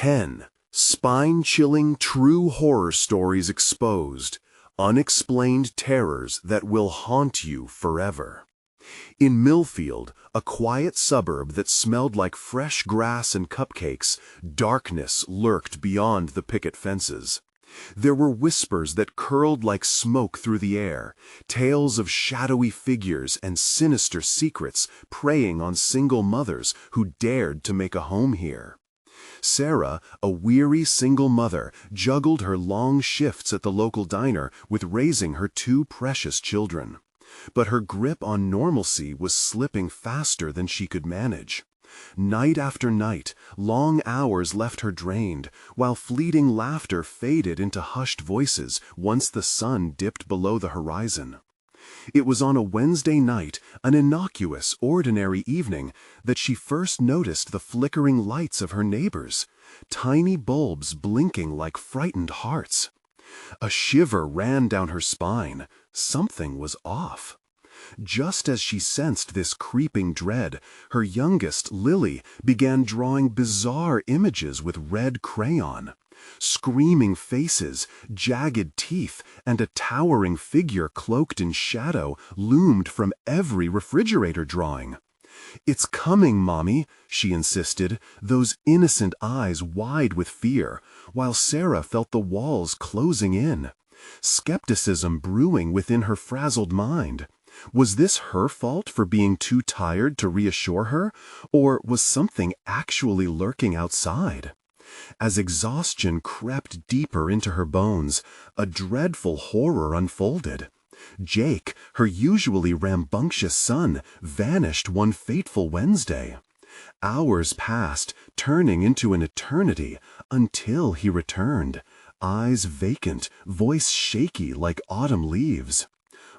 10. Spine-chilling true horror stories exposed. Unexplained terrors that will haunt you forever. In Millfield, a quiet suburb that smelled like fresh grass and cupcakes, darkness lurked beyond the picket fences. There were whispers that curled like smoke through the air, tales of shadowy figures and sinister secrets preying on single mothers who dared to make a home here. Sarah, a weary single mother, juggled her long shifts at the local diner with raising her two precious children. But her grip on normalcy was slipping faster than she could manage. Night after night, long hours left her drained, while fleeting laughter faded into hushed voices once the sun dipped below the horizon. It was on a Wednesday night, an innocuous, ordinary evening, that she first noticed the flickering lights of her neighbors, tiny bulbs blinking like frightened hearts. A shiver ran down her spine. Something was off. Just as she sensed this creeping dread, her youngest, Lily, began drawing bizarre images with red crayon. Screaming faces, jagged teeth, and a towering figure cloaked in shadow loomed from every refrigerator drawing. "It's coming, Mommy," she insisted, those innocent eyes wide with fear, while Sarah felt the walls closing in. Skepticism brewing within her frazzled mind. Was this her fault for being too tired to reassure her, or was something actually lurking outside? As exhaustion crept deeper into her bones, a dreadful horror unfolded. Jake, her usually rambunctious son, vanished one fateful Wednesday. Hours passed, turning into an eternity, until he returned, eyes vacant, voice shaky like autumn leaves.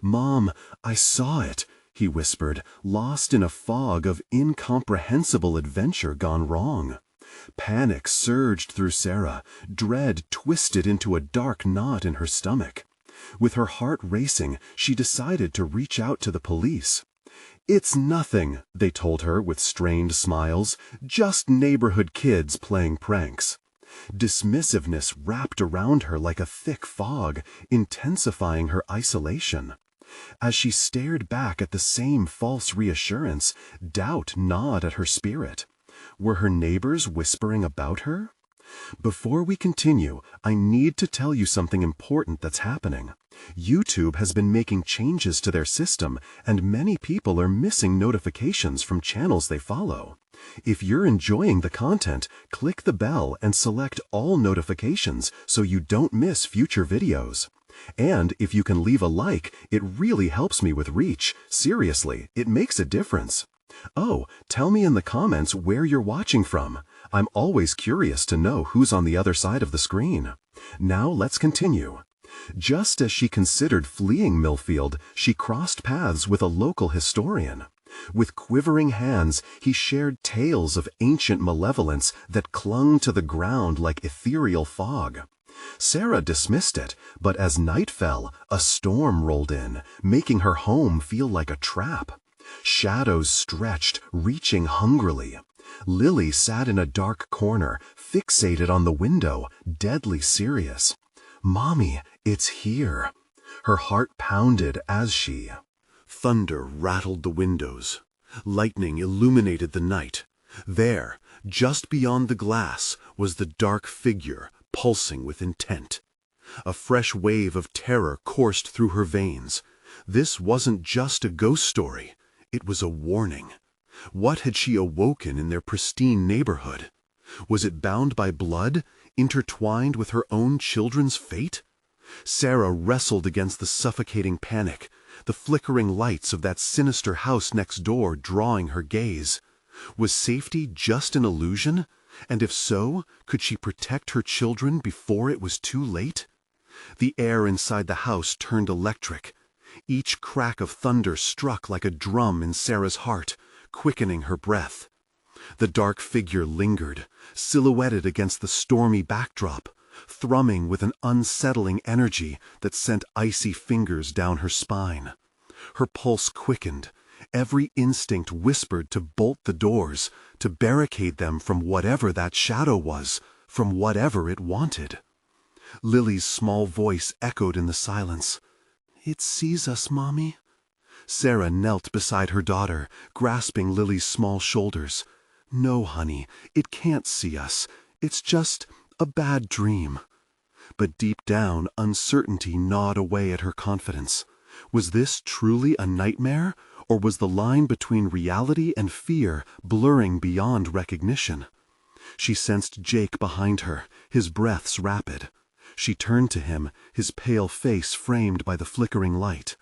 "Mom, I saw it," he whispered, lost in a fog of incomprehensible adventure gone wrong. Panic surged through Sarah, dread twisted into a dark knot in her stomach. With her heart racing, she decided to reach out to the police. "It's nothing," they told her with strained smiles, "just neighborhood kids playing pranks." Dismissiveness wrapped around her like a thick fog, intensifying her isolation. As she stared back at the same false reassurance, doubt gnawed at her spirit. Were her neighbors whispering about her? Before we continue, I need to tell you something important that's happening. YouTube has been making changes to their system, and many people are missing notifications from channels they follow. If you're enjoying the content, click the bell and select all notifications so you don't miss future videos. And if you can leave a like, it really helps me with reach. Seriously, it makes a difference. Oh, tell me in the comments where you're watching from. I'm always curious to know who's on the other side of the screen. Now let's continue. Just as she considered fleeing Millfield, she crossed paths with a local historian. With quivering hands, he shared tales of ancient malevolence that clung to the ground like ethereal fog. Sarah dismissed it, but as night fell, a storm rolled in, making her home feel like a trap. Shadows stretched, reaching hungrily. Lily sat in a dark corner, fixated on the window, deadly serious. "Mommy, it's here." Her heart pounded as she... Thunder rattled the windows. Lightning illuminated the night. There, just beyond the glass, was the dark figure, pulsing with intent. A fresh wave of terror coursed through her veins. This wasn't just a ghost story. It was a warning. What had she awoken in their pristine neighborhood? Was it bound by blood, intertwined with her own children's fate? Sarah wrestled against the suffocating panic, the flickering lights of that sinister house next door drawing her gaze. Was safety just an illusion? And if so, could she protect her children before it was too late? The air inside the house turned electric. Each crack of thunder struck like a drum in Sarah's heart, quickening her breath. The dark figure lingered, silhouetted against the stormy backdrop, thrumming with an unsettling energy that sent icy fingers down her spine. Her pulse quickened. Every instinct whispered to bolt the doors, to barricade them from whatever that shadow was, from whatever it wanted. Lily's small voice echoed in the silence. "It sees us, Mommy." Sarah knelt beside her daughter, grasping Lily's small shoulders. "No, honey, it can't see us. It's just a bad dream." But deep down, uncertainty gnawed away at her confidence. Was this truly a nightmare, or was the line between reality and fear blurring beyond recognition? She sensed Jake behind her, his breaths rapid. She turned to him, his pale face framed by the flickering light.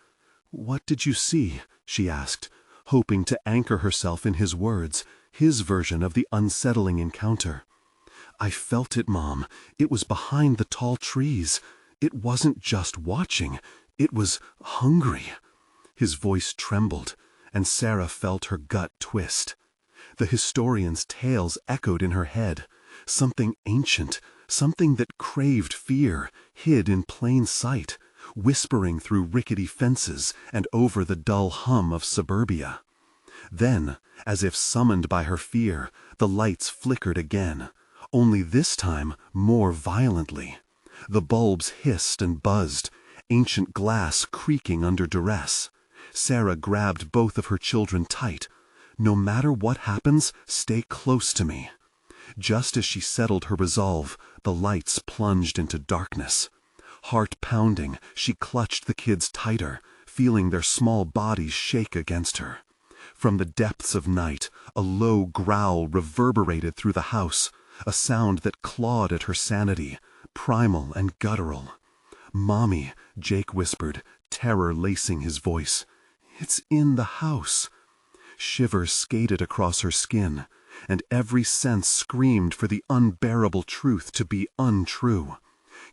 "What did you see?" she asked, hoping to anchor herself in his words, his version of the unsettling encounter. "I felt it, Mom. It was behind the tall trees. It wasn't just watching. It was hungry." His voice trembled, and Sarah felt her gut twist. The historian's tales echoed in her head. Something ancient, something that craved fear, hid in plain sight, whispering through rickety fences and over the dull hum of suburbia. Then, as if summoned by her fear, the lights flickered again, only this time more violently. The bulbs hissed and buzzed, ancient glass creaking under duress. Sarah grabbed both of her children tight. "No matter what happens, stay close to me." Just as she settled her resolve, the lights plunged into darkness. Heart pounding, she clutched the kids tighter, feeling their small bodies shake against her. From the depths of night, a low growl reverberated through the house, a sound that clawed at her sanity, primal and guttural. "Mommy," Jake whispered, terror lacing his voice. "It's in the house." Shivers skated across her skin, and every sense screamed for the unbearable truth to be untrue.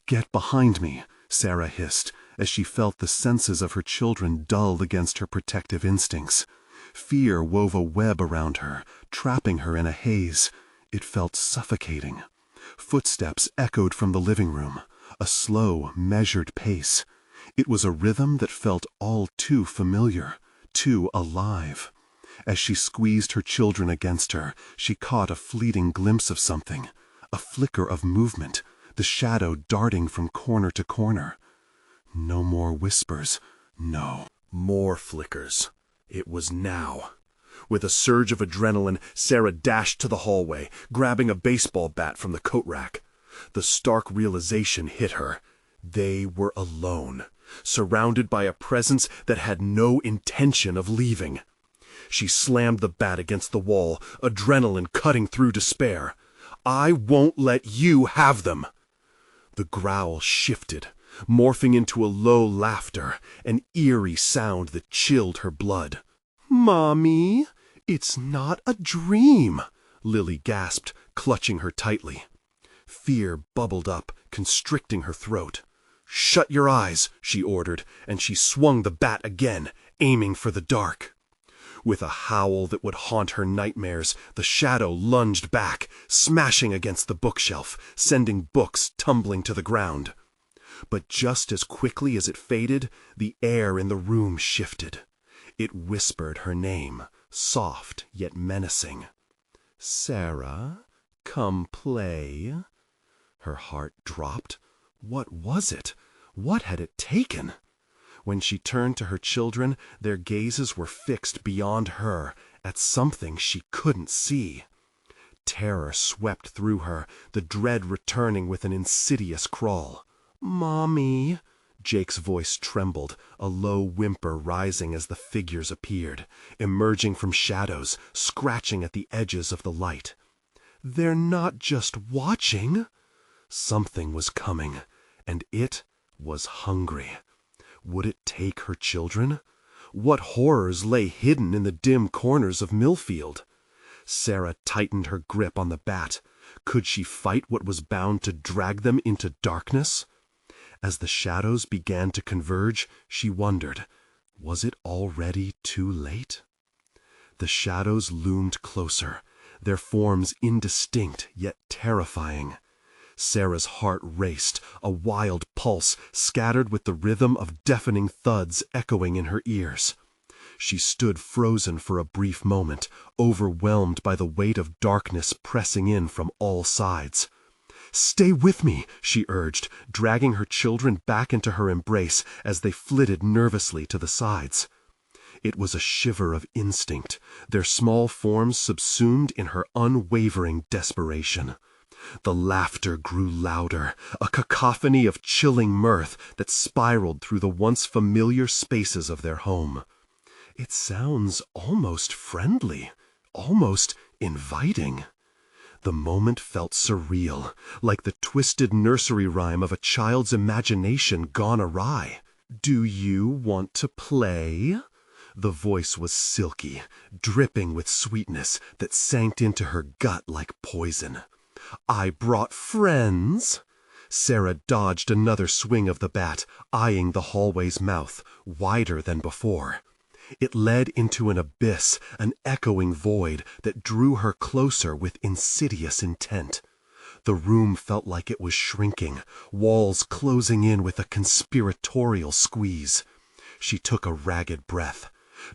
"Get behind me," Sarah hissed, as she felt the senses of her children dull against her protective instincts. Fear wove a web around her, trapping her in a haze. It felt suffocating. Footsteps echoed from the living room, a slow, measured pace. It was a rhythm that felt all too familiar, too alive. As she squeezed her children against her, she caught a fleeting glimpse of something, a flicker of movement, the shadow darting from corner to corner. No more whispers, no. More flickers. It was now. With a surge of adrenaline, Sarah dashed to the hallway, grabbing a baseball bat from the coat rack. The stark realization hit her. They were alone, surrounded by a presence that had no intention of leaving. She slammed the bat against the wall, adrenaline cutting through despair. "I won't let you have them!" The growl shifted, morphing into a low laughter, an eerie sound that chilled her blood. "Mommy, it's not a dream," Lily gasped, clutching her tightly. Fear bubbled up, constricting her throat. "Shut your eyes," she ordered, and she swung the bat again, aiming for the dark. With a howl that would haunt her nightmares, the shadow lunged back, smashing against the bookshelf, sending books tumbling to the ground. But just as quickly as it faded, the air in the room shifted. It whispered her name, soft yet menacing. "Sarah, come play." Her heart dropped. What was it? What had it taken? When she turned to her children, their gazes were fixed beyond her, at something she couldn't see. Terror swept through her, the dread returning with an insidious crawl. "Mommy," Jake's voice trembled, a low whimper rising as the figures appeared, emerging from shadows, scratching at the edges of the light. "They're not just watching." Something was coming, and it was hungry. Would it take her children? What horrors lay hidden in the dim corners of Millfield? Sarah tightened her grip on the bat. Could she fight what was bound to drag them into darkness? As the shadows began to converge, she wondered, was it already too late? The shadows loomed closer, their forms indistinct yet terrifying. Sarah's heart raced, a wild pulse scattered with the rhythm of deafening thuds echoing in her ears. She stood frozen for a brief moment, overwhelmed by the weight of darkness pressing in from all sides. "Stay with me," she urged, dragging her children back into her embrace as they flitted nervously to the sides. It was a shiver of instinct, their small forms subsumed in her unwavering desperation. The laughter grew louder, a cacophony of chilling mirth that spiraled through the once familiar spaces of their home. "It sounds almost friendly, almost inviting." The moment felt surreal, like the twisted nursery rhyme of a child's imagination gone awry. "Do you want to play?" The voice was silky, dripping with sweetness that sank into her gut like poison. "I brought friends." Sarah dodged another swing of the bat, eyeing the hallway's mouth, wider than before. It led into an abyss, an echoing void that drew her closer with insidious intent. The room felt like it was shrinking, walls closing in with a conspiratorial squeeze. She took a ragged breath.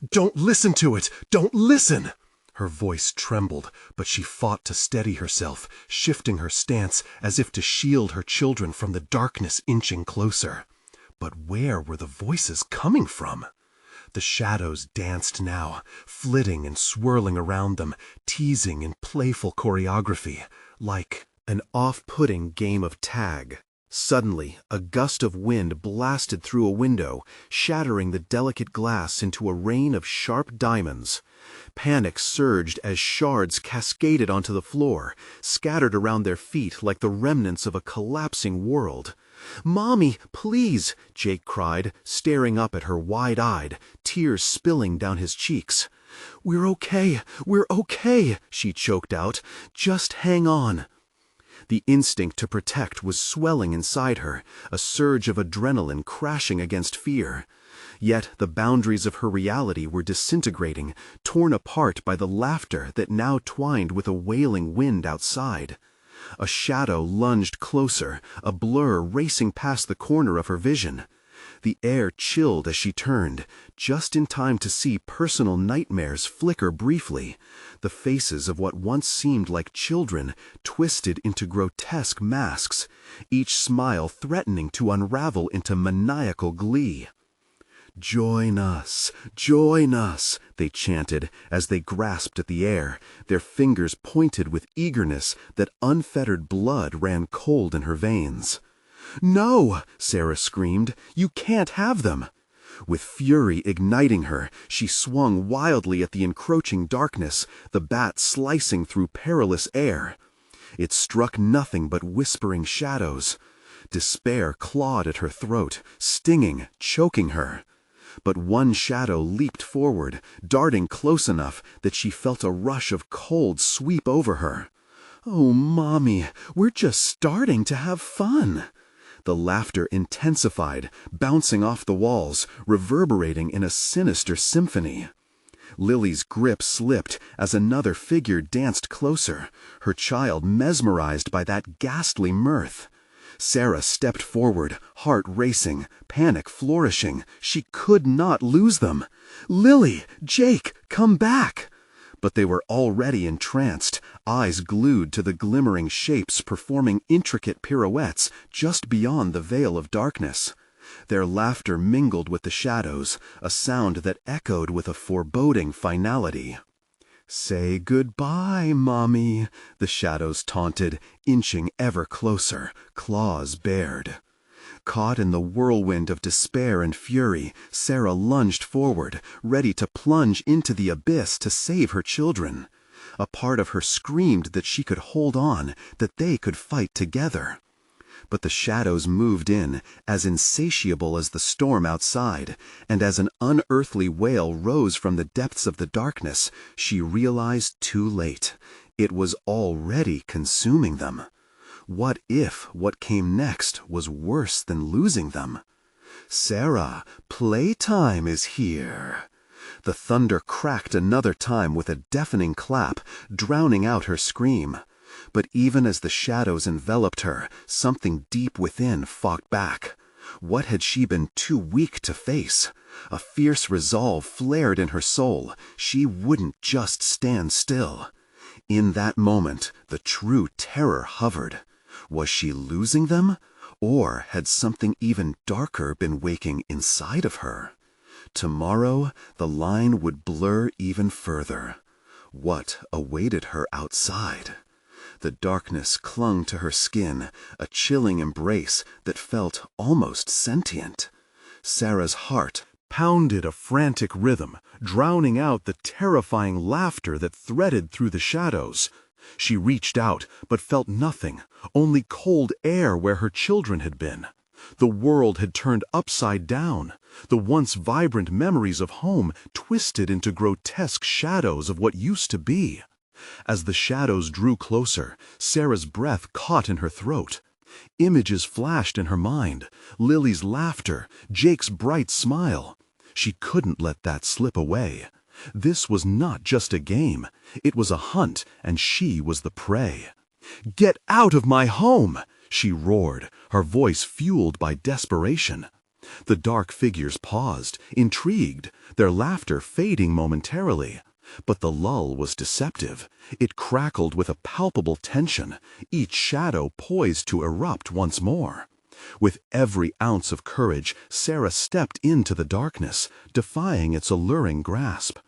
"Don't listen to it! Don't listen!" Her voice trembled, but she fought to steady herself, shifting her stance as if to shield her children from the darkness inching closer. But where were the voices coming from? The shadows danced now, flitting and swirling around them, teasing in playful choreography, like an off-putting game of tag. Suddenly, a gust of wind blasted through a window, shattering the delicate glass into a rain of sharp diamonds. Panic surged as shards cascaded onto the floor, scattered around their feet like the remnants of a collapsing world. "Mommy, please!" Jake cried, staring up at her wide-eyed, tears spilling down his cheeks. We're okay," she choked out. "Just hang on." The instinct to protect was swelling inside her, a surge of adrenaline crashing against fear. Yet the boundaries of her reality were disintegrating, torn apart by the laughter that now twined with a wailing wind outside. A shadow lunged closer, a blur racing past the corner of her vision. The air chilled as she turned, just in time to see personal nightmares flicker briefly, the faces of what once seemed like children twisted into grotesque masks, each smile threatening to unravel into maniacal glee. Join us, they chanted as they grasped at the air, their fingers pointed with eagerness that unfettered blood ran cold in her veins. "No!" Sarah screamed. "You can't have them!" With fury igniting her, she swung wildly at the encroaching darkness, the bat slicing through perilous air. It struck nothing but whispering shadows. Despair clawed at her throat, stinging, choking her. But one shadow leaped forward, darting close enough that she felt a rush of cold sweep over her. "Oh, Mommy, we're just starting to have fun." The laughter intensified, bouncing off the walls, reverberating in a sinister symphony. Lily's grip slipped as another figure danced closer, her child mesmerized by that ghastly mirth. Sarah stepped forward, heart racing, panic flourishing. She could not lose them. "Lily! Jake! Come back!" But they were already entranced, eyes glued to the glimmering shapes performing intricate pirouettes just beyond the veil of darkness. Their laughter mingled with the shadows, a sound that echoed with a foreboding finality. "Say goodbye, Mommy," the shadows taunted, inching ever closer, claws bared. Caught in the whirlwind of despair and fury, Sarah lunged forward, ready to plunge into the abyss to save her children. A part of her screamed that she could hold on, that they could fight together. But the shadows moved in, as insatiable as the storm outside, and as an unearthly wail rose from the depths of the darkness, she realized too late. It was already consuming them. What if what came next was worse than losing them? "Sarah, playtime is here." The thunder cracked another time with a deafening clap, drowning out her scream. But even as the shadows enveloped her, something deep within fought back. What had she been too weak to face? A fierce resolve flared in her soul. She wouldn't just stand still. In that moment, the true terror hovered. Was she losing them? Or had something even darker been waking inside of her? Tomorrow, the line would blur even further. What awaited her outside? The darkness clung to her skin, a chilling embrace that felt almost sentient. Sarah's heart pounded a frantic rhythm, drowning out the terrifying laughter that threaded through the shadows. She reached out, but felt nothing, only cold air where her children had been. The world had turned upside down, the once vibrant memories of home twisted into grotesque shadows of what used to be. As the shadows drew closer, Sarah's breath caught in her throat. Images flashed in her mind, Lily's laughter, Jake's bright smile. She couldn't let that slip away. This was not just a game, it was a hunt, and she was the prey. "Get out of my home!" she roared, her voice fueled by desperation. The dark figures paused, intrigued, their laughter fading momentarily. But the lull was deceptive. It crackled with a palpable tension, each shadow poised to erupt once more. With every ounce of courage, Sarah stepped into the darkness, defying its alluring grasp.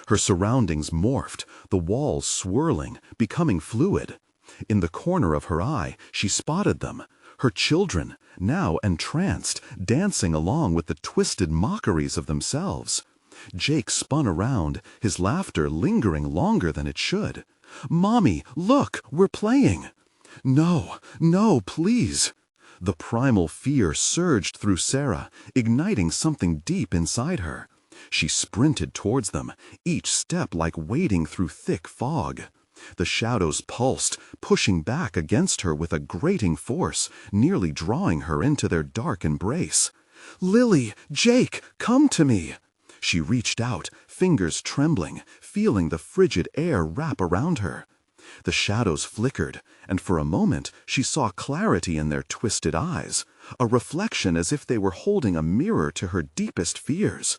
Her surroundings morphed, the walls swirling, becoming fluid. In the corner of her eye, she spotted them, her children, now entranced, dancing along with the twisted mockeries of themselves. Jake spun around, his laughter lingering longer than it should. "Mommy, look, we're playing!" "No, no, please!" The primal fear surged through Sarah, igniting something deep inside her. She sprinted towards them, each step like wading through thick fog. The shadows pulsed, pushing back against her with a grating force, nearly drawing her into their dark embrace. "Lily, Jake, come to me!" She reached out, fingers trembling, feeling the frigid air wrap around her. The shadows flickered, and for a moment she saw clarity in their twisted eyes, a reflection as if they were holding a mirror to her deepest fears.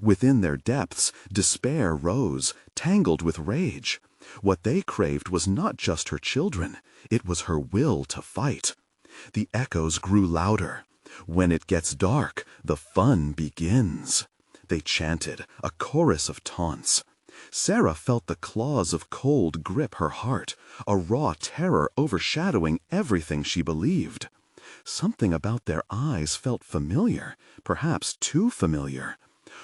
Within their depths, despair rose, tangled with rage. What they craved was not just her children, it was her will to fight. The echoes grew louder. "When it gets dark, the fun begins," they chanted, a chorus of taunts. Sarah felt the claws of cold grip her heart, a raw terror overshadowing everything she believed. Something about their eyes felt familiar, perhaps too familiar.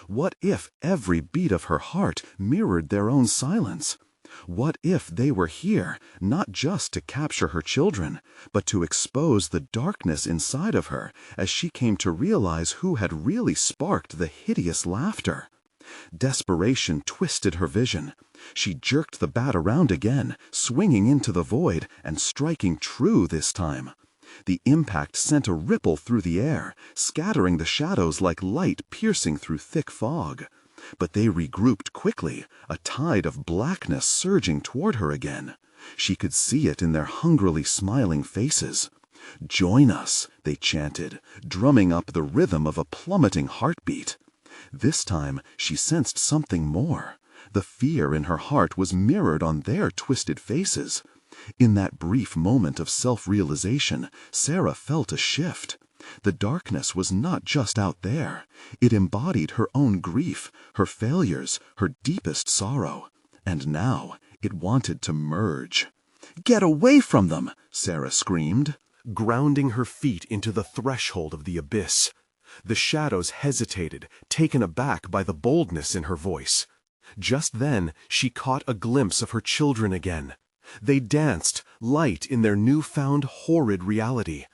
What if every beat of her heart mirrored their own silence? What if they were here, not just to capture her children, but to expose the darkness inside of her as she came to realize who had really sparked the hideous laughter? Desperation twisted her vision. She jerked the bat around again, swinging into the void and striking true this time. The impact sent a ripple through the air, scattering the shadows like light piercing through thick fog. But they regrouped quickly, a tide of blackness surging toward her again. She could see it in their hungrily smiling faces. "Join us," they chanted, drumming up the rhythm of a plummeting heartbeat. This time she sensed something more. The fear in her heart was mirrored on their twisted faces. In that brief moment of self-realization, Sarah felt a shift. The darkness was not just out there. It embodied her own grief, her failures, her deepest sorrow. And now it wanted to merge. "Get away from them!" Sarah screamed, grounding her feet into the threshold of the abyss. The shadows hesitated, taken aback by the boldness in her voice. Just then, she caught a glimpse of her children again. They danced, light in their newfound horrid reality.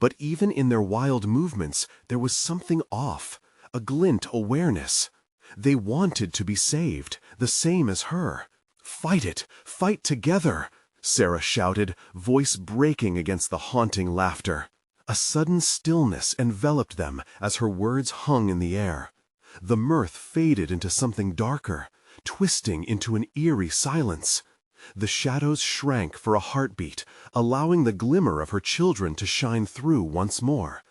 But even in their wild movements, there was something off, a glint awareness. They wanted to be saved, the same as her. "Fight it! Fight together!" Sarah shouted, voice breaking against the haunting laughter. A sudden stillness enveloped them as her words hung in the air. The mirth faded into something darker, twisting into an eerie silence. The shadows shrank for a heartbeat, allowing the glimmer of her children to shine through once more.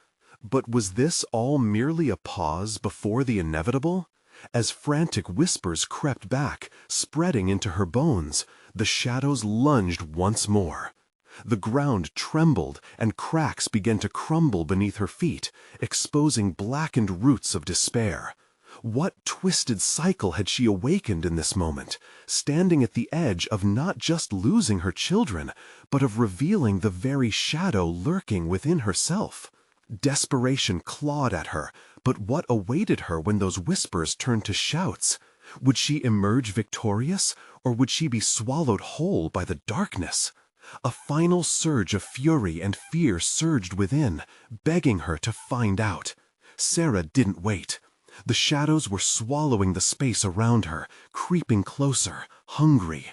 But was this all merely a pause before the inevitable? As frantic whispers crept back, spreading into her bones, the shadows lunged once more. The ground trembled, and cracks began to crumble beneath her feet, exposing blackened roots of despair. What twisted cycle had she awakened in this moment, standing at the edge of not just losing her children, but of revealing the very shadow lurking within herself? Desperation clawed at her, but what awaited her when those whispers turned to shouts? Would she emerge victorious, or would she be swallowed whole by the darkness? A final surge of fury and fear surged within, begging her to find out. Sarah didn't wait. The shadows were swallowing the space around her, creeping closer, hungry.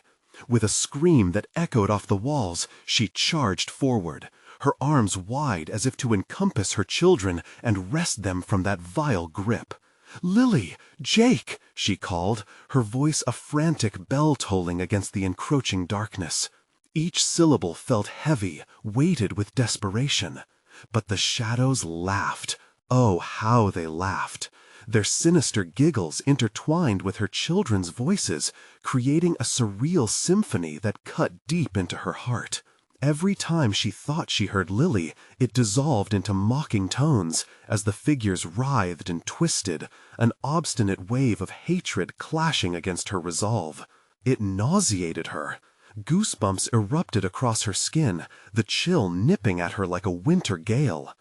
With a scream that echoed off the walls, she charged forward, her arms wide as if to encompass her children and wrest them from that vile grip. "Lily! Jake!" she called, her voice a frantic bell tolling against the encroaching darkness. Each syllable felt heavy, weighted with desperation. But the shadows laughed. Oh, how they laughed! Their sinister giggles intertwined with her children's voices, creating a surreal symphony that cut deep into her heart. Every time she thought she heard Lily, it dissolved into mocking tones as the figures writhed and twisted, an obstinate wave of hatred clashing against her resolve. It nauseated her. Goosebumps erupted across her skin, the chill nipping at her like a winter gale.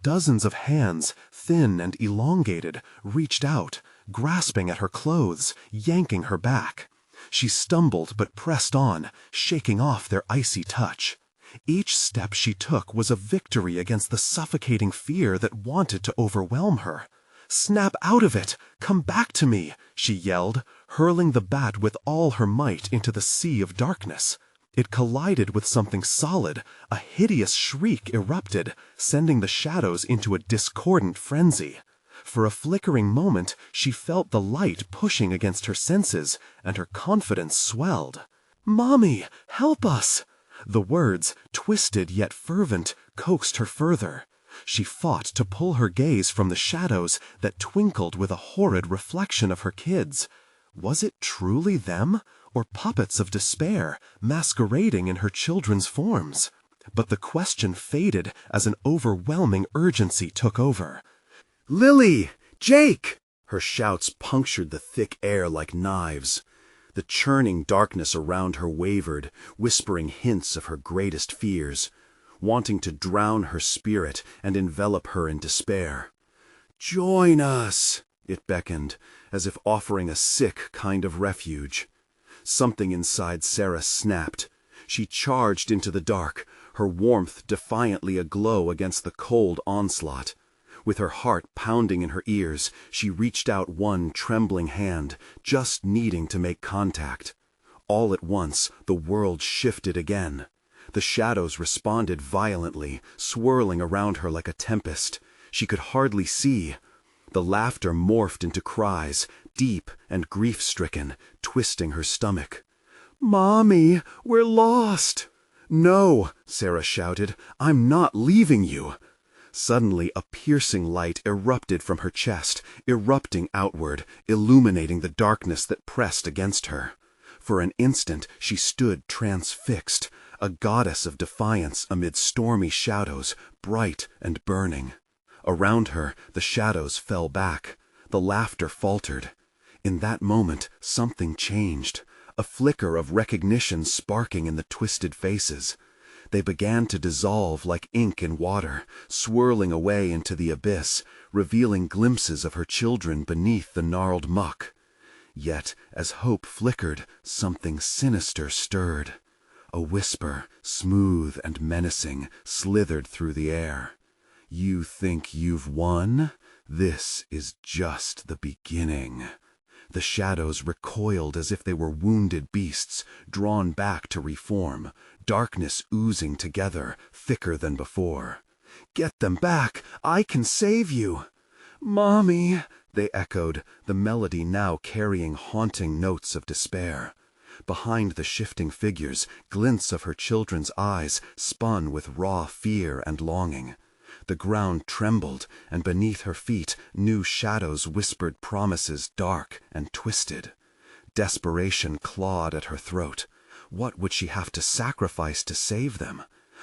Dozens of hands, thin and elongated, reached out, grasping at her clothes, yanking her back. She stumbled but pressed on, shaking off their icy touch. Each step she took was a victory against the suffocating fear that wanted to overwhelm her. "Snap out of it! Come back to me!" she yelled, hurling the bat with all her might into the sea of darkness. It collided with something solid. A hideous shriek erupted, sending the shadows into a discordant frenzy. For a flickering moment, she felt the light pushing against her senses, and her confidence swelled. "Mommy, help us!" The words, twisted yet fervent, coaxed her further. She fought to pull her gaze from the shadows that twinkled with a horrid reflection of her kids. Was it truly them, or puppets of despair, masquerading in her children's forms? But the question faded as an overwhelming urgency took over. "Lily! Jake!" Her shouts punctured the thick air like knives. The churning darkness around her wavered, whispering hints of her greatest fears, wanting to drown her spirit and envelop her in despair. "Join us!" it beckoned, as if offering a sick kind of refuge. Something inside Sarah snapped. She charged into the dark, her warmth defiantly aglow against the cold onslaught. With her heart pounding in her ears, she reached out one trembling hand, just needing to make contact. All at once, the world shifted again. The shadows responded violently, swirling around her like a tempest. She could hardly see. The laughter morphed into cries, deep and grief-stricken, twisting her stomach. "Mommy, we're lost!" "No," Sarah shouted, "I'm not leaving you!" Suddenly a piercing light erupted from her chest, erupting outward, illuminating the darkness that pressed against her. For an instant she stood transfixed, a goddess of defiance amid stormy shadows, bright and burning. Around her, the shadows fell back. The laughter faltered. In that moment, something changed, a flicker of recognition sparking in the twisted faces. They began to dissolve like ink in water, swirling away into the abyss, revealing glimpses of her children beneath the gnarled muck. Yet, as hope flickered, something sinister stirred. A whisper, smooth and menacing, slithered through the air. "You think you've won? This is just the beginning." The shadows recoiled as if they were wounded beasts, drawn back to reform, darkness oozing together, thicker than before. "Get them back! I can save you!" "Mommy!" they echoed, the melody now carrying haunting notes of despair. Behind the shifting figures, glints of her children's eyes spun with raw fear and longing. The ground trembled, and beneath her feet new shadows whispered promises dark and twisted. Desperation clawed at her throat. What would she have to sacrifice to save them?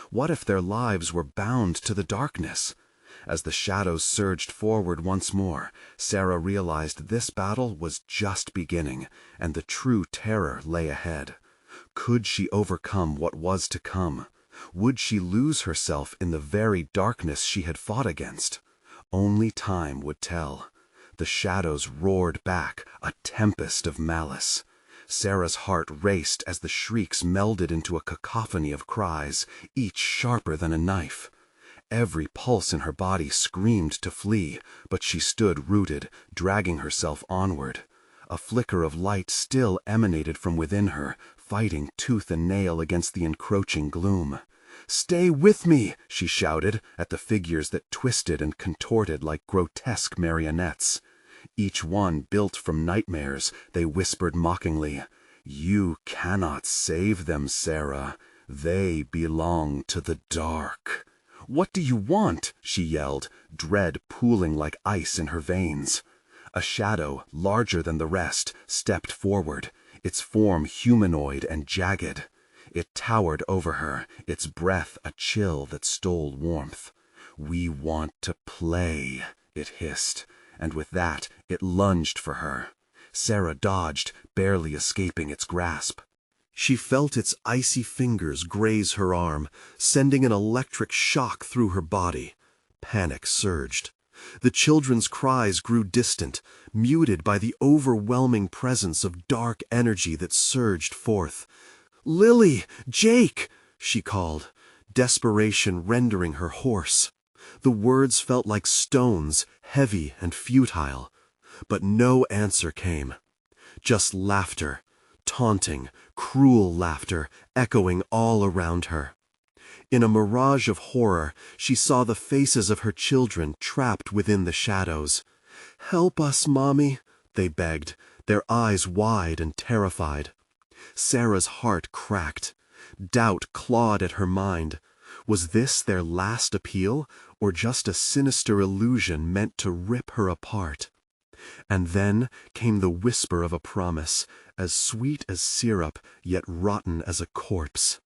What if their lives were bound to the darkness? As the shadows surged forward once more, Sarah realized this battle was just beginning, and the true terror lay ahead. Could she overcome what was to come? Would she lose herself in the very darkness she had fought against? Only time would tell. The shadows roared back, a tempest of malice. Sarah's heart raced as the shrieks melded into a cacophony of cries, each sharper than a knife. Every pulse in her body screamed to flee, but she stood rooted, dragging herself onward. A flicker of light still emanated from within her, fighting tooth and nail against the encroaching gloom. "Stay with me!" she shouted at the figures that twisted and contorted like grotesque marionettes. Each one built from nightmares, they whispered mockingly. "You cannot save them, Sarah. They belong to the dark." "What do you want?" she yelled, dread pooling like ice in her veins. A shadow, larger than the rest, stepped forward, its form humanoid and jagged. It towered over her, its breath a chill that stole warmth. "We want to play," it hissed, and with that it lunged for her. Sarah dodged, barely escaping its grasp. She felt its icy fingers graze her arm, sending an electric shock through her body. Panic surged. The children's cries grew distant, muted by the overwhelming presence of dark energy that surged forth. "Lily! Jake!" she called, desperation rendering her hoarse. The words felt like stones, heavy and futile. But no answer came. Just laughter, taunting, cruel laughter, echoing all around her. In a mirage of horror, she saw the faces of her children trapped within the shadows. "Help us, Mommy," they begged, their eyes wide and terrified. Sarah's heart cracked. Doubt clawed at her mind. Was this their last appeal, or just a sinister illusion meant to rip her apart? And then came the whisper of a promise, as sweet as syrup, yet rotten as a corpse.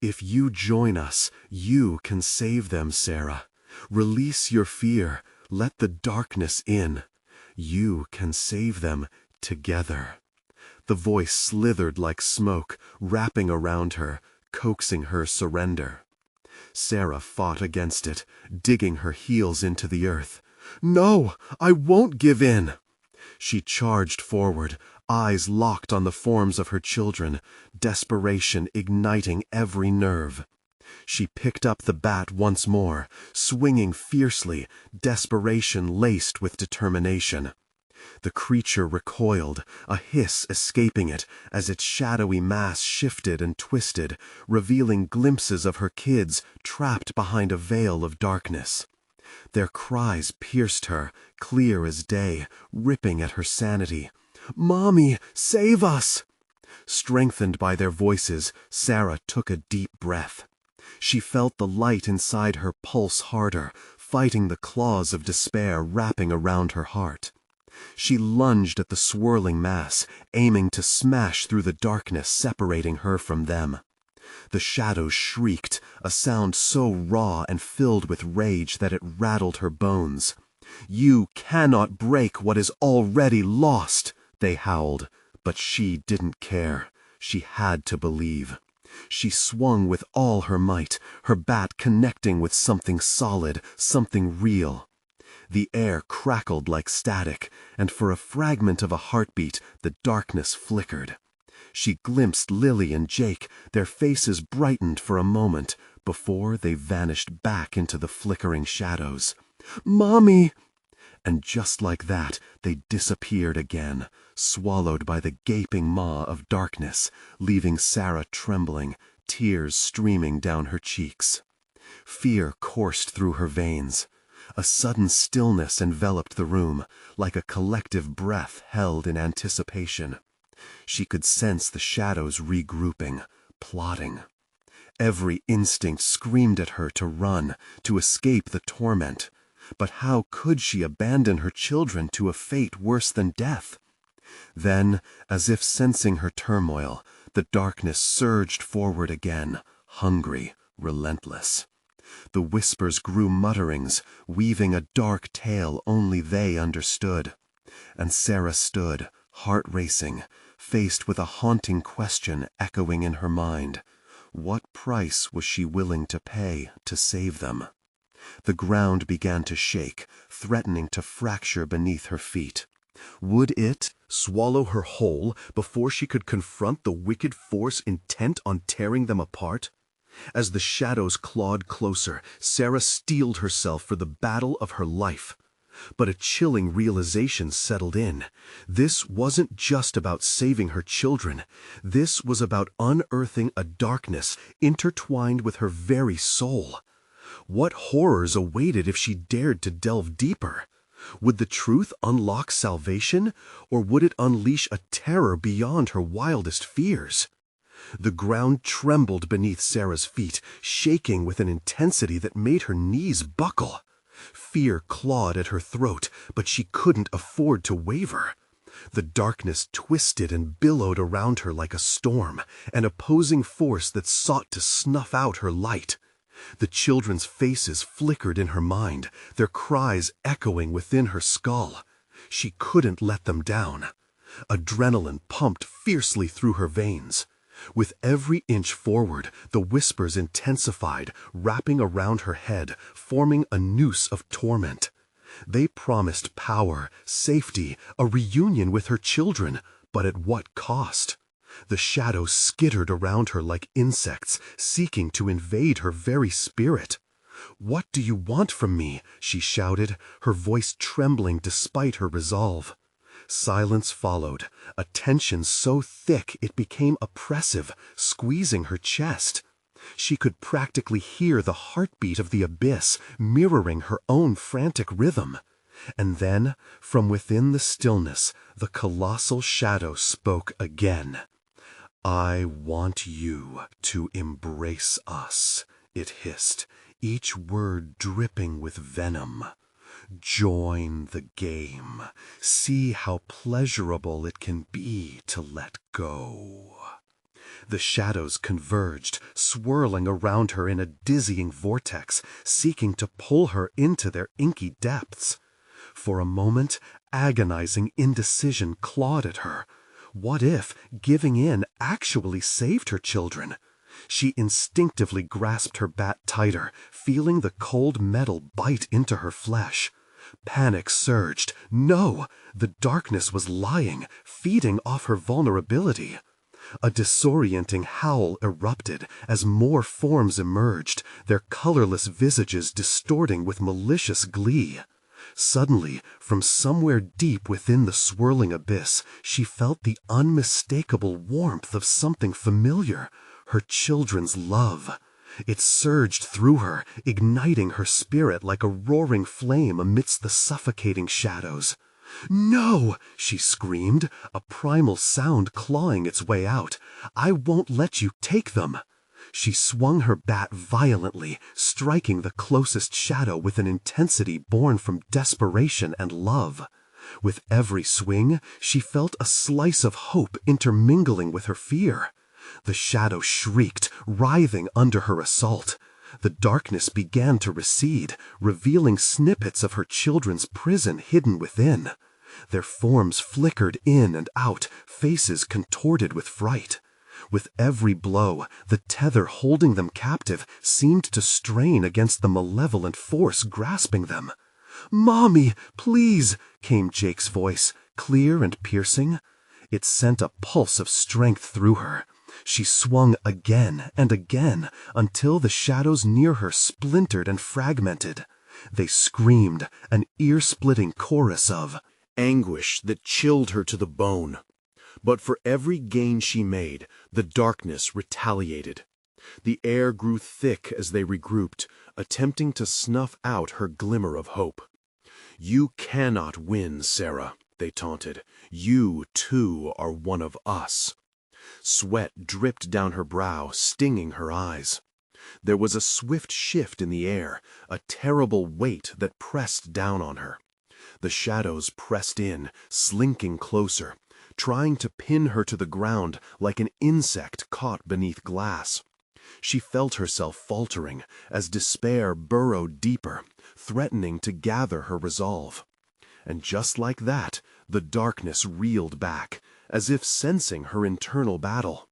"If you join us, you can save them, Sarah. Release your fear. Let the darkness in. You can save them together." The voice slithered like smoke, wrapping around her, coaxing her surrender. Sarah fought against it, digging her heels into the earth. "No, I won't give in!" She charged forward, eyes locked on the forms of her children, desperation igniting every nerve. She picked up the bat once more, swinging fiercely, desperation laced with determination. The creature recoiled, a hiss escaping it as its shadowy mass shifted and twisted, revealing glimpses of her kids trapped behind a veil of darkness. Their cries pierced her, clear as day, ripping at her sanity. "Mommy, save us!" Strengthened by their voices, Sarah took a deep breath. She felt the light inside her pulse harder, fighting the claws of despair wrapping around her heart. She lunged at the swirling mass, aiming to smash through the darkness separating her from them. The shadows shrieked, a sound so raw and filled with rage that it rattled her bones. "You cannot break what is already lost," they howled, but she didn't care. She had to believe. She swung with all her might, her bat connecting with something solid, something real. The air crackled like static, and for a fragment of a heartbeat, the darkness flickered. She glimpsed Lily and Jake, their faces brightened for a moment, before they vanished back into the flickering shadows. "Mommy!" And just like that, they disappeared again, swallowed by the gaping maw of darkness, leaving Sarah trembling, tears streaming down her cheeks. Fear coursed through her veins. A sudden stillness enveloped the room, like a collective breath held in anticipation. She could sense the shadows regrouping, plotting. Every instinct screamed at her to run, to escape the torment. But how could she abandon her children to a fate worse than death? Then, as if sensing her turmoil, the darkness surged forward again, hungry, relentless. The whispers grew mutterings, weaving a dark tale only they understood. And Sarah stood, heart racing, faced with a haunting question echoing in her mind. What price was she willing to pay to save them? The ground began to shake, threatening to fracture beneath her feet. Would it swallow her whole before she could confront the wicked force intent on tearing them apart? As the shadows clawed closer, Sarah steeled herself for the battle of her life. But a chilling realization settled in. This wasn't just about saving her children. This was about unearthing a darkness intertwined with her very soul. What horrors awaited if she dared to delve deeper? Would the truth unlock salvation, or would it unleash a terror beyond her wildest fears? The ground trembled beneath Sarah's feet, shaking with an intensity that made her knees buckle. Fear clawed at her throat, but she couldn't afford to waver. The darkness twisted and billowed around her like a storm, an opposing force that sought to snuff out her light. The children's faces flickered in her mind, their cries echoing within her skull. She couldn't let them down. Adrenaline pumped fiercely through her veins. With every inch forward, the whispers intensified, wrapping around her head, forming a noose of torment. They promised power, safety, a reunion with her children, but at what cost? The shadows skittered around her like insects, seeking to invade her very spirit. "What do you want from me?" she shouted, her voice trembling despite her resolve. Silence followed, a tension so thick it became oppressive, squeezing her chest. She could practically hear the heartbeat of the abyss mirroring her own frantic rhythm. And then, from within the stillness, the colossal shadow spoke again. "I want you to embrace us," it hissed, each word dripping with venom. "Join the game. See how pleasurable it can be to let go." The shadows converged, swirling around her in a dizzying vortex, seeking to pull her into their inky depths. For a moment, agonizing indecision clawed at her. What if giving in actually saved her children? She instinctively grasped her bat tighter, feeling the cold metal bite into her flesh. Panic surged. No! The darkness was lying, feeding off her vulnerability. A disorienting howl erupted as more forms emerged, their colorless visages distorting with malicious glee. Suddenly, from somewhere deep within the swirling abyss, she felt the unmistakable warmth of something familiar, her children's love. It surged through her, igniting her spirit like a roaring flame amidst the suffocating shadows. "No!" she screamed, a primal sound clawing its way out. "I won't let you take them!" She swung her bat violently, striking the closest shadow with an intensity born from desperation and love. With every swing, she felt a slice of hope intermingling with her fear. The shadow shrieked, writhing under her assault. The darkness began to recede, revealing snippets of her children's prison hidden within. Their forms flickered in and out, faces contorted with fright. With every blow, the tether holding them captive seemed to strain against the malevolent force grasping them. "Mommy, please!" came Jake's voice, clear and piercing. It sent a pulse of strength through her. She swung again and again until the shadows near her splintered and fragmented. They screamed, an ear-splitting chorus of anguish that chilled her to the bone. But for every gain she made, the darkness retaliated. The air grew thick as they regrouped, attempting to snuff out her glimmer of hope. "You cannot win, Sarah," they taunted. "You, too, are one of us." Sweat dripped down her brow, stinging her eyes. There was a swift shift in the air, a terrible weight that pressed down on her. The shadows pressed in, slinking closer, trying to pin her to the ground like an insect caught beneath glass. She felt herself faltering as despair burrowed deeper, threatening to gather her resolve. And just like that, the darkness reeled back, as if sensing her internal battle.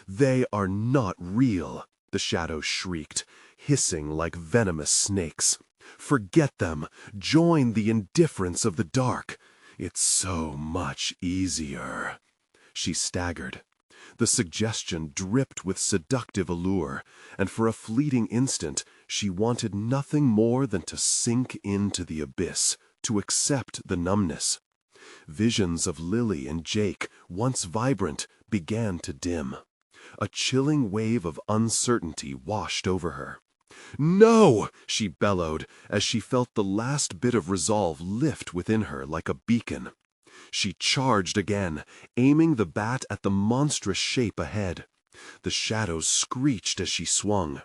"They are not real," the shadows shrieked, hissing like venomous snakes. "Forget them. Join the indifference of the dark. It's so much easier." She staggered. The suggestion dripped with seductive allure, and for a fleeting instant she wanted nothing more than to sink into the abyss, to accept the numbness. Visions of Lily and Jake, once vibrant, began to dim. A chilling wave of uncertainty washed over her. "No!" she bellowed, as she felt the last bit of resolve lift within her like a beacon. She charged again, aiming the bat at the monstrous shape ahead. The shadows screeched as she swung.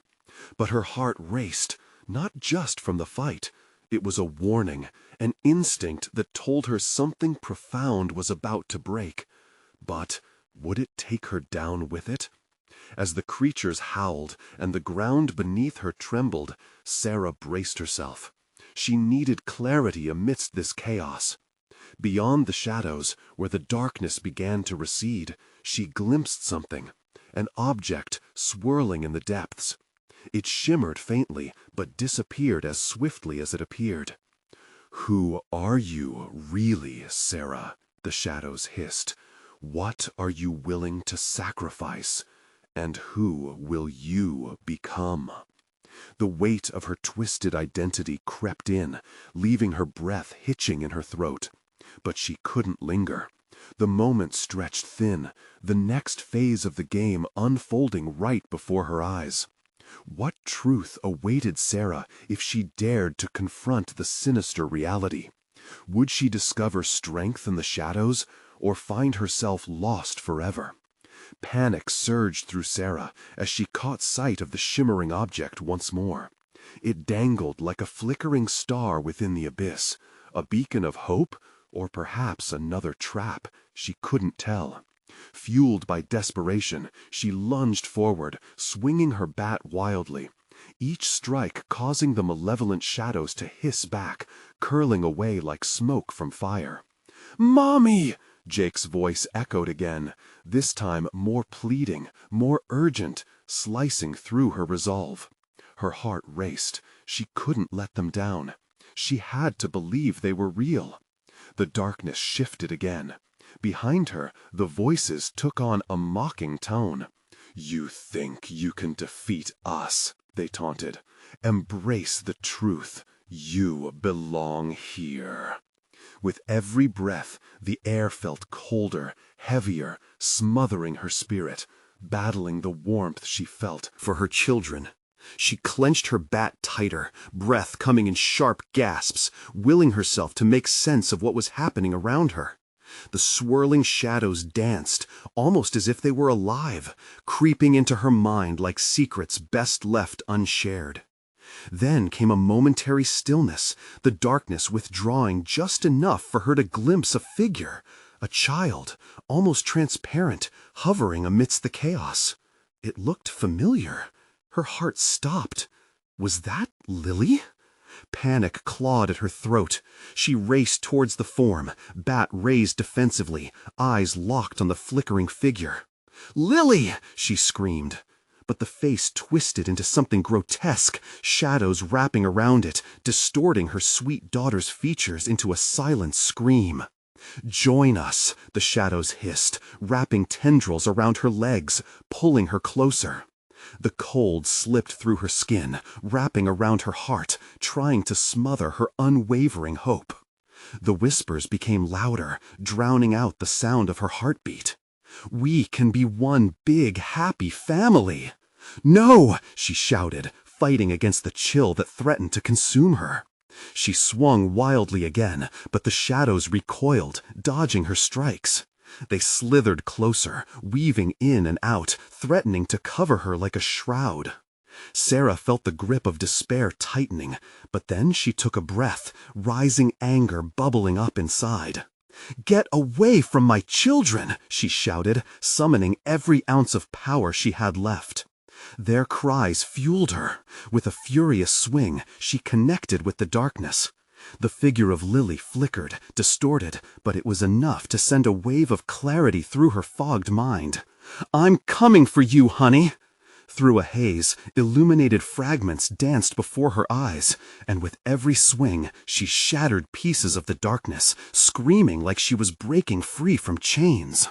But her heart raced, not just from the fight. It was a warning, an instinct that told her something profound was about to break. But would it take her down with it? As the creatures howled and the ground beneath her trembled, Sarah braced herself. She needed clarity amidst this chaos. Beyond the shadows, where the darkness began to recede, she glimpsed something, an object swirling in the depths. It shimmered faintly, but disappeared as swiftly as it appeared. "Who are you, really, Sarah?" the shadows hissed. "What are you willing to sacrifice? And who will you become?" The weight of her twisted identity crept in, leaving her breath hitching in her throat. But she couldn't linger. The moment stretched thin, the next phase of the game unfolding right before her eyes. What truth awaited Sarah if she dared to confront the sinister reality? Would she discover strength in the shadows, or find herself lost forever? Panic surged through Sarah as she caught sight of the shimmering object once more. It dangled like a flickering star within the abyss, a beacon of hope, or perhaps another trap. She couldn't tell. Fueled by desperation, she lunged forward, swinging her bat wildly, each strike causing the malevolent shadows to hiss back, curling away like smoke from fire. "Mommy!" Jake's voice echoed again, this time more pleading, more urgent, slicing through her resolve. Her heart raced. She couldn't let them down. She had to believe they were real. The darkness shifted again. Behind her, the voices took on a mocking tone. "You think you can defeat us," they taunted. "Embrace the truth. You belong here." With every breath, the air felt colder, heavier, smothering her spirit, battling the warmth she felt for her children. She clenched her bat tighter, breath coming in sharp gasps, willing herself to make sense of what was happening around her. The swirling shadows danced, almost as if they were alive, creeping into her mind like secrets best left unshared. Then came a momentary stillness, the darkness withdrawing just enough for her to glimpse a figure, a child, almost transparent, hovering amidst the chaos. It looked familiar. Her heart stopped. Was that Lily? Panic clawed at her throat. She raced towards the form, bat raised defensively, eyes locked on the flickering figure. "Lily!" she screamed. But the face twisted into something grotesque, shadows wrapping around it, distorting her sweet daughter's features into a silent scream. "Join us," the shadows hissed, wrapping tendrils around her legs, pulling her closer. The cold slipped through her skin, wrapping around her heart, trying to smother her unwavering hope. The whispers became louder, drowning out the sound of her heartbeat. "We can be one big, happy family." "No!" she shouted, fighting against the chill that threatened to consume her. She swung wildly again, but the shadows recoiled, dodging her strikes. They slithered closer, weaving in and out, threatening to cover her like a shroud. Sarah felt the grip of despair tightening, but then she took a breath, rising anger bubbling up inside. "Get away from my children!" she shouted, summoning every ounce of power she had left. Their cries fueled her. With a furious swing, she connected with the darkness. The figure of Lily flickered, distorted, but it was enough to send a wave of clarity through her fogged mind. "I'm coming for you, honey!" Through a haze, illuminated fragments danced before her eyes, and with every swing, she shattered pieces of the darkness, screaming like she was breaking free from chains.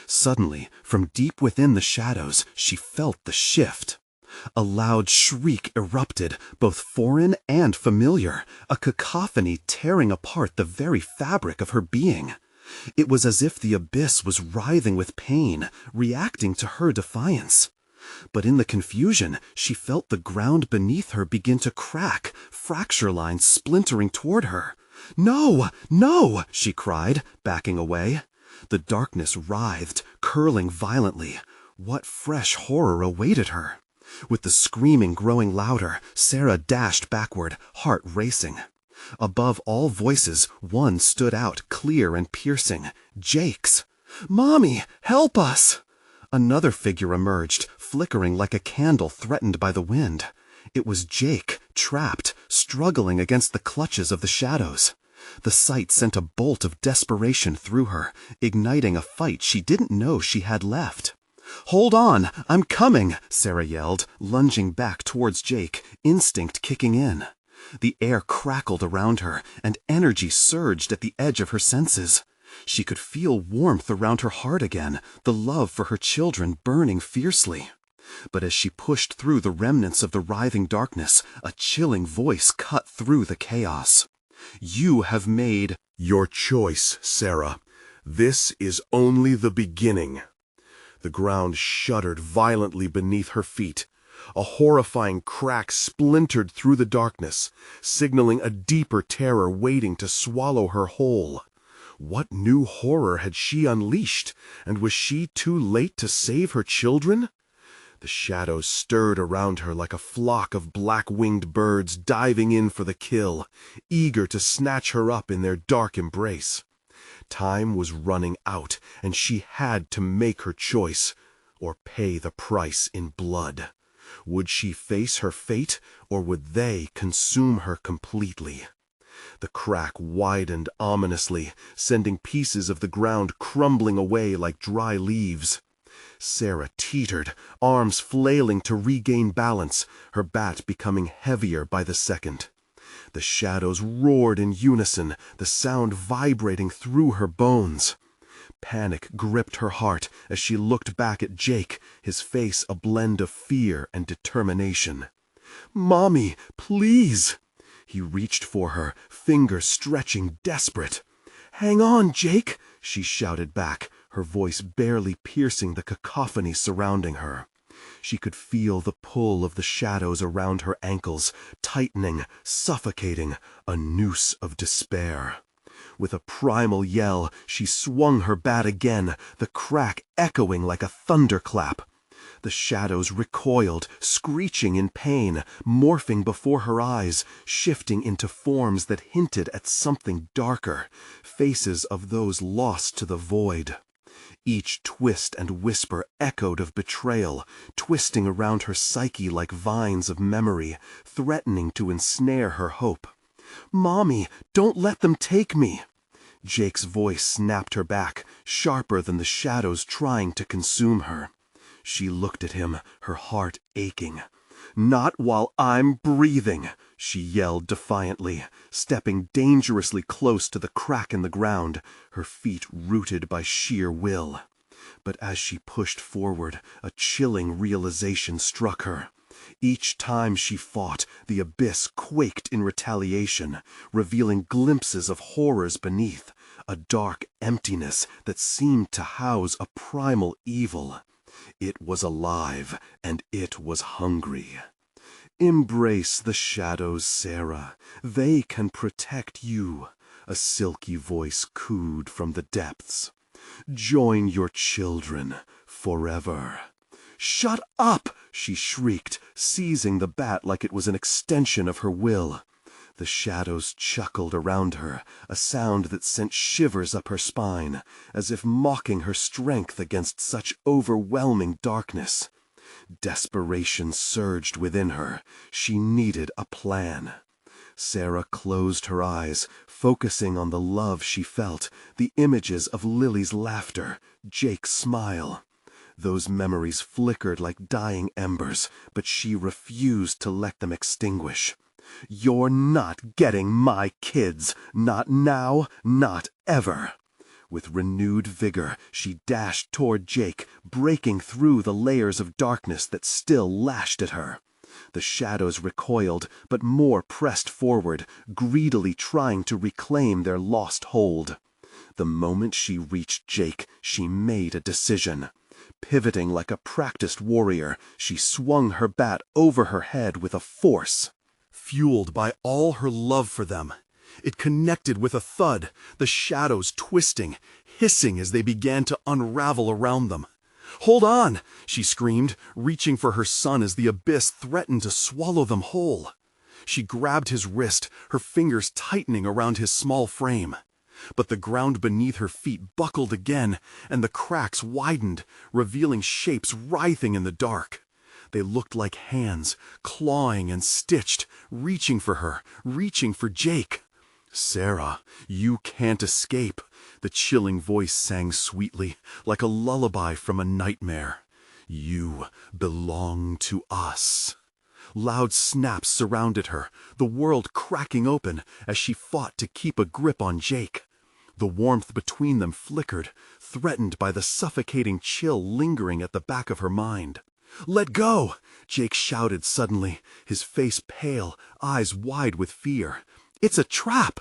Suddenly, from deep within the shadows, she felt the shift. A loud shriek erupted, both foreign and familiar, a cacophony tearing apart the very fabric of her being. It was as if the abyss was writhing with pain, reacting to her defiance. But in the confusion, she felt the ground beneath her begin to crack, fracture lines splintering toward her. "No, no!" she cried, backing away. The darkness writhed, curling violently. What fresh horror awaited her? With the screaming growing louder, Sarah dashed backward, heart racing. Above all voices, one stood out, clear and piercing. Jake's. "Mommy, help us!" Another figure emerged, flickering like a candle threatened by the wind. It was Jake, trapped, struggling against the clutches of the shadows. The sight sent a bolt of desperation through her, igniting a fight she didn't know she had left. "Hold on, I'm coming!" Sarah yelled, lunging back towards Jake, instinct kicking in. The air crackled around her, and energy surged at the edge of her senses. She could feel warmth around her heart again, the love for her children burning fiercely. But as she pushed through the remnants of the writhing darkness, a chilling voice cut through the chaos. "You have made your choice, Sarah. This is only the beginning." The ground shuddered violently beneath her feet. A horrifying crack splintered through the darkness, signaling a deeper terror waiting to swallow her whole. What new horror had she unleashed, and was she too late to save her children? The shadows stirred around her like a flock of black-winged birds diving in for the kill, eager to snatch her up in their dark embrace. Time was running out, and she had to make her choice, or pay the price in blood. Would she face her fate, or would they consume her completely? The crack widened ominously, sending pieces of the ground crumbling away like dry leaves. Sarah teetered, arms flailing to regain balance, her bat becoming heavier by the second. The shadows roared in unison, the sound vibrating through her bones. Panic gripped her heart as she looked back at Jake, his face a blend of fear and determination. "Mommy, please!" He reached for her, fingers stretching desperate. "Hang on, Jake!" she shouted back, her voice barely piercing the cacophony surrounding her. She could feel the pull of the shadows around her ankles, tightening, suffocating, a noose of despair. With a primal yell, she swung her bat again, the crack echoing like a thunderclap. The shadows recoiled, screeching in pain, morphing before her eyes, shifting into forms that hinted at something darker, faces of those lost to the void. Each twist and whisper echoed of betrayal, twisting around her psyche like vines of memory, threatening to ensnare her hope. "Mommy, don't let them take me!" Jake's voice snapped her back, sharper than the shadows trying to consume her. She looked at him, her heart aching. "Not while I'm breathing!" she yelled defiantly, stepping dangerously close to the crack in the ground, her feet rooted by sheer will. But as she pushed forward, a chilling realization struck her. Each time she fought, the abyss quaked in retaliation, revealing glimpses of horrors beneath, a dark emptiness that seemed to house a primal evil. It was alive, and it was hungry. "Embrace the shadows, Sarah. They can protect you," a silky voice cooed from the depths. "Join your children forever." "Shut up!" she shrieked, seizing the bat like it was an extension of her will. The shadows chuckled around her, a sound that sent shivers up her spine, as if mocking her strength against such overwhelming darkness. Desperation surged within her. She needed a plan. Sarah closed her eyes, focusing on the love she felt, the images of Lily's laughter, Jake's smile. Those memories flickered like dying embers, but she refused to let them extinguish. "You're not getting my kids, not now, not ever." With renewed vigor, she dashed toward Jake, breaking through the layers of darkness that still lashed at her. The shadows recoiled, but more pressed forward, greedily trying to reclaim their lost hold. The moment she reached Jake, she made a decision. Pivoting like a practiced warrior, she swung her bat over her head with a force. Fueled by all her love for them, it connected with a thud, the shadows twisting, hissing as they began to unravel around them. "Hold on!" she screamed, reaching for her son as the abyss threatened to swallow them whole. She grabbed his wrist, her fingers tightening around his small frame. But the ground beneath her feet buckled again, and the cracks widened, revealing shapes writhing in the dark. They looked like hands, clawing and stitched, reaching for her, reaching for Jake. "Sarah, you can't escape," the chilling voice sang sweetly, like a lullaby from a nightmare. "You belong to us." Loud snaps surrounded her, the world cracking open as she fought to keep a grip on Jake. The warmth between them flickered, threatened by the suffocating chill lingering at the back of her mind. "Let go!" Jake shouted suddenly, his face pale, eyes wide with fear. "It's a trap!"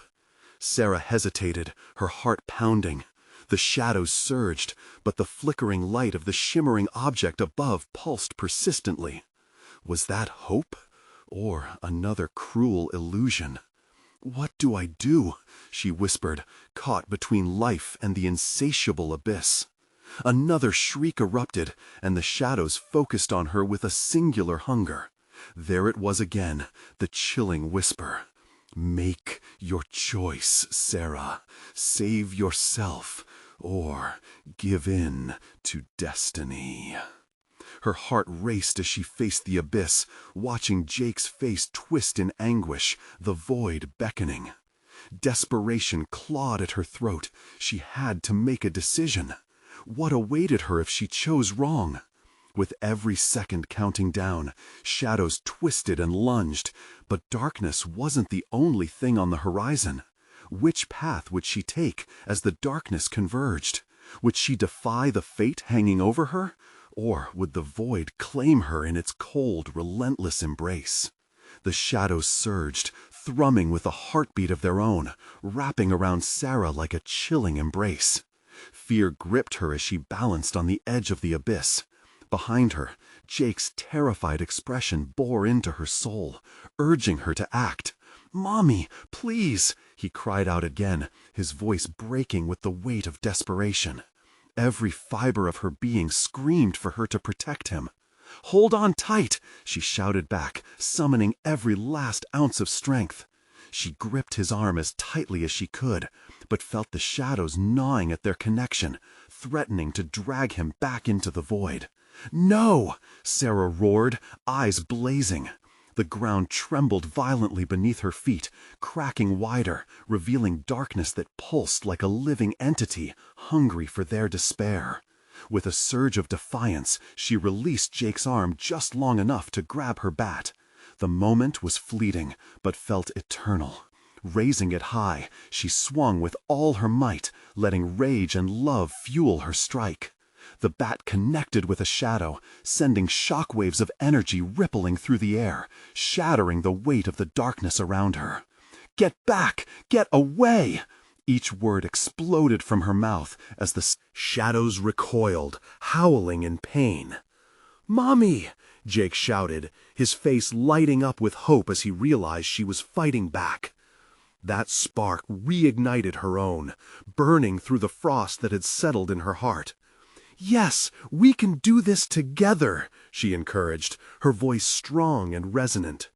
Sarah hesitated, her heart pounding. The shadows surged, but the flickering light of the shimmering object above pulsed persistently. Was that hope, or another cruel illusion? "What do I do?" she whispered, caught between life and the insatiable abyss. Another shriek erupted, and the shadows focused on her with a singular hunger. There it was again, the chilling whisper. "Make your choice, Sarah. Save yourself, or give in to destiny." Her heart raced as she faced the abyss, watching Jake's face twist in anguish, the void beckoning. Desperation clawed at her throat. She had to make a decision. What awaited her if she chose wrong? With every second counting down, shadows twisted and lunged, but darkness wasn't the only thing on the horizon. Which path would she take as the darkness converged? Would she defy the fate hanging over her? Or would the void claim her in its cold, relentless embrace? The shadows surged, thrumming with a heartbeat of their own, wrapping around Sarah like a chilling embrace. Fear gripped her as she balanced on the edge of the abyss. Behind her, Jake's terrified expression bore into her soul, urging her to act. "Mommy, please!" he cried out again, his voice breaking with the weight of desperation. Every fiber of her being screamed for her to protect him. "Hold on tight!" she shouted back, summoning every last ounce of strength. She gripped his arm as tightly as she could, but felt the shadows gnawing at their connection, threatening to drag him back into the void. "No!" Sarah roared, eyes blazing. The ground trembled violently beneath her feet, cracking wider, revealing darkness that pulsed like a living entity, hungry for their despair. With a surge of defiance, she released Jake's arm just long enough to grab her bat. The moment was fleeting, but felt eternal. Raising it high, she swung with all her might, letting rage and love fuel her strike. The bat connected with a shadow, sending shockwaves of energy rippling through the air, shattering the weight of the darkness around her. "Get back! Get away!" Each word exploded from her mouth as the shadows recoiled, howling in pain. "Mommy!" Jake shouted, his face lighting up with hope as he realized she was fighting back. That spark reignited her own, burning through the frost that had settled in her heart. "Yes, we can do this together," she encouraged, her voice strong and resonant.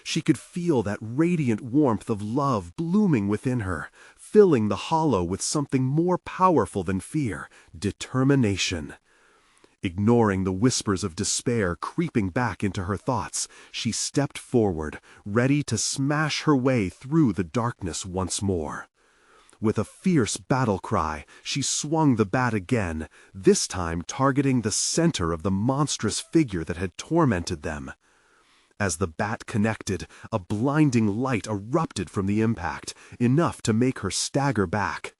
She could feel that radiant warmth of love blooming within her, filling the hollow with something more powerful than fear, determination. Ignoring the whispers of despair creeping back into her thoughts, she stepped forward, ready to smash her way through the darkness once more. With a fierce battle cry, she swung the bat again, this time targeting the center of the monstrous figure that had tormented them. As the bat connected, a blinding light erupted from the impact, enough to make her stagger back.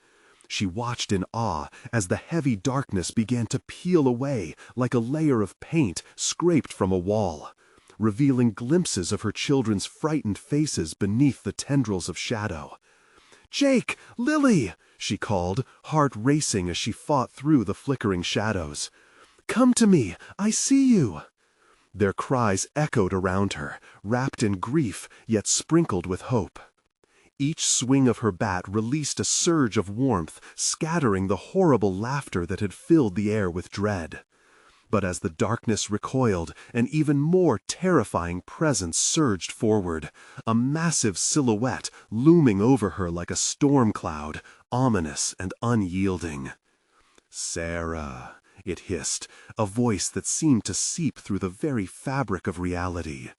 She watched in awe as the heavy darkness began to peel away like a layer of paint scraped from a wall, revealing glimpses of her children's frightened faces beneath the tendrils of shadow. "Jake! Lily!" she called, heart racing as she fought through the flickering shadows. "Come to me! I see you!" Their cries echoed around her, wrapped in grief yet sprinkled with hope. Each swing of her bat released a surge of warmth, scattering the horrible laughter that had filled the air with dread. But as the darkness recoiled, an even more terrifying presence surged forward, a massive silhouette looming over her like a storm cloud, ominous and unyielding. "Sarah," it hissed, a voice that seemed to seep through the very fabric of reality.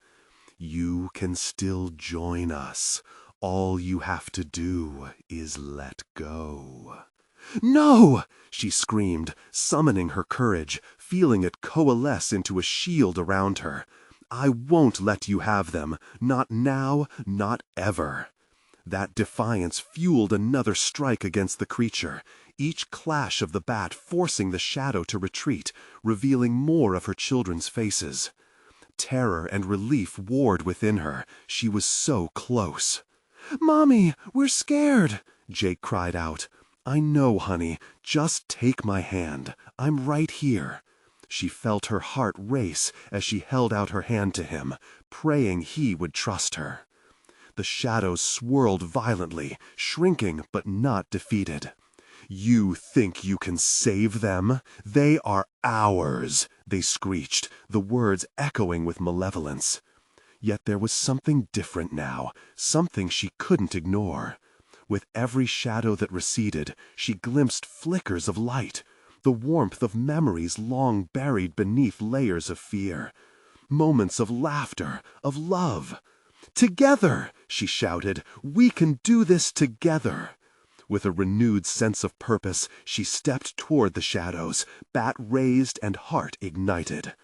"You can still join us. All you have to do is let go." "No!" she screamed, summoning her courage, feeling it coalesce into a shield around her. "I won't let you have them. Not now, not ever." That defiance fueled another strike against the creature, each clash of the bat forcing the shadow to retreat, revealing more of her children's faces. Terror and relief warred within her. She was so close. "Mommy, we're scared!" Jake cried out. "I know, honey. Just take my hand. I'm right here." She felt her heart race as she held out her hand to him, praying he would trust her. The shadows swirled violently, shrinking but not defeated. "You think you can save them? They are ours," they screeched, the words echoing with malevolence. Yet there was something different now, something she couldn't ignore. With every shadow that receded, she glimpsed flickers of light, the warmth of memories long buried beneath layers of fear. Moments of laughter, of love. "Together!" she shouted. "We can do this together!" With a renewed sense of purpose, she stepped toward the shadows, bat raised and heart ignited.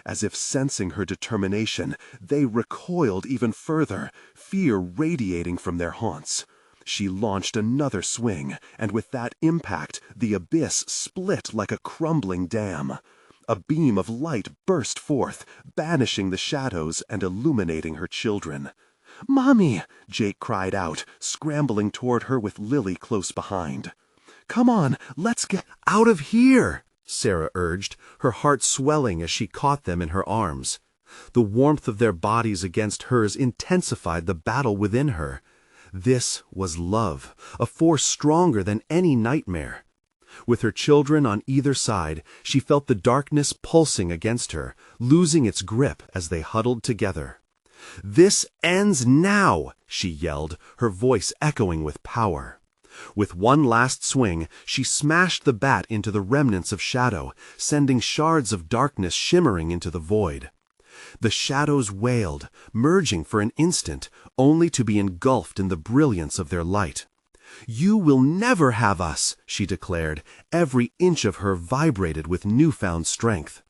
As if sensing her determination, they recoiled even further, fear radiating from their haunts. She launched another swing, and with that impact, the abyss split like a crumbling dam. A beam of light burst forth, banishing the shadows and illuminating her children. "Mommy!" Jake cried out, scrambling toward her with Lily close behind. "Come on, let's get out of here!" Sarah urged, her heart swelling as she caught them in her arms. The warmth of their bodies against hers intensified the battle within her. This was love, a force stronger than any nightmare. With her children on either side, she felt the darkness pulsing against her, losing its grip as they huddled together. "This ends now!" she yelled, her voice echoing with power. With one last swing, she smashed the bat into the remnants of shadow, sending shards of darkness shimmering into the void. The shadows wailed, merging for an instant, only to be engulfed in the brilliance of their light. "You will never have us," she declared, every inch of her vibrated with newfound strength.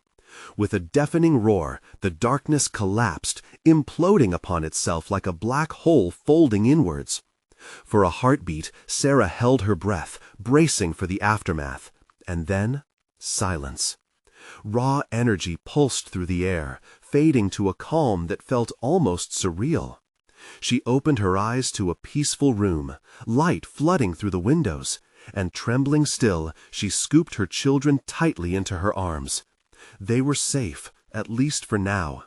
With a deafening roar, the darkness collapsed, imploding upon itself like a black hole folding inwards. For a heartbeat, Sarah held her breath, bracing for the aftermath, and then silence. Raw energy pulsed through the air, fading to a calm that felt almost surreal. She opened her eyes to a peaceful room, light flooding through the windows, and trembling still, she scooped her children tightly into her arms. They were safe, at least for now.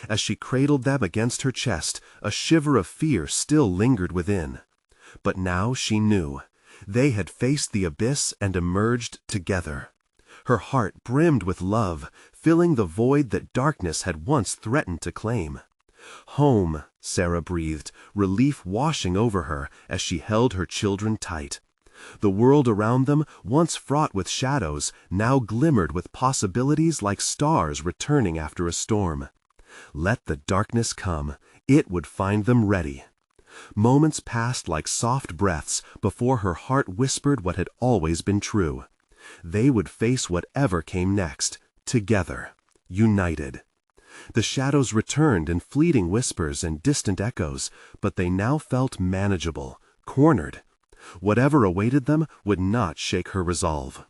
As she cradled them against her chest, a shiver of fear still lingered within. But now she knew. They had faced the abyss and emerged together. Her heart brimmed with love, filling the void that darkness had once threatened to claim. "Home," Sarah breathed, relief washing over her as she held her children tight. The world around them, once fraught with shadows, now glimmered with possibilities like stars returning after a storm. Let the darkness come, it would find them ready. Moments passed like soft breaths before her heart whispered what had always been true. They would face whatever came next, together, united. The shadows returned in fleeting whispers and distant echoes, but they now felt manageable, cornered. Whatever awaited them would not shake her resolve.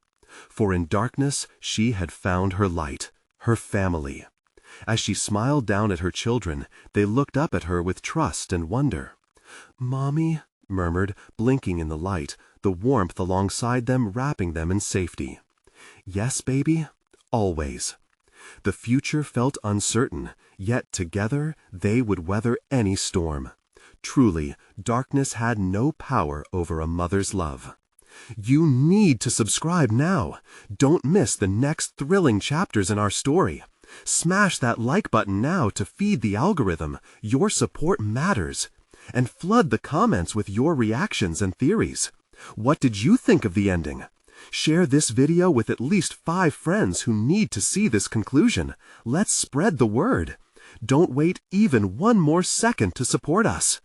For in darkness she had found her light, her family. As she smiled down at her children, they looked up at her with trust and wonder. "Mommy," murmured, blinking in the light, the warmth alongside them wrapping them in safety. "Yes, baby, always." The future felt uncertain, yet together they would weather any storm. Truly, darkness had no power over a mother's love. You need to subscribe now. Don't miss the next thrilling chapters in our story. Smash that like button now to feed the algorithm. Your support matters. And flood the comments with your reactions and theories. What did you think of the ending? Share this video with at least 5 friends who need to see this conclusion. Let's spread the word. Don't wait even one more second to support us.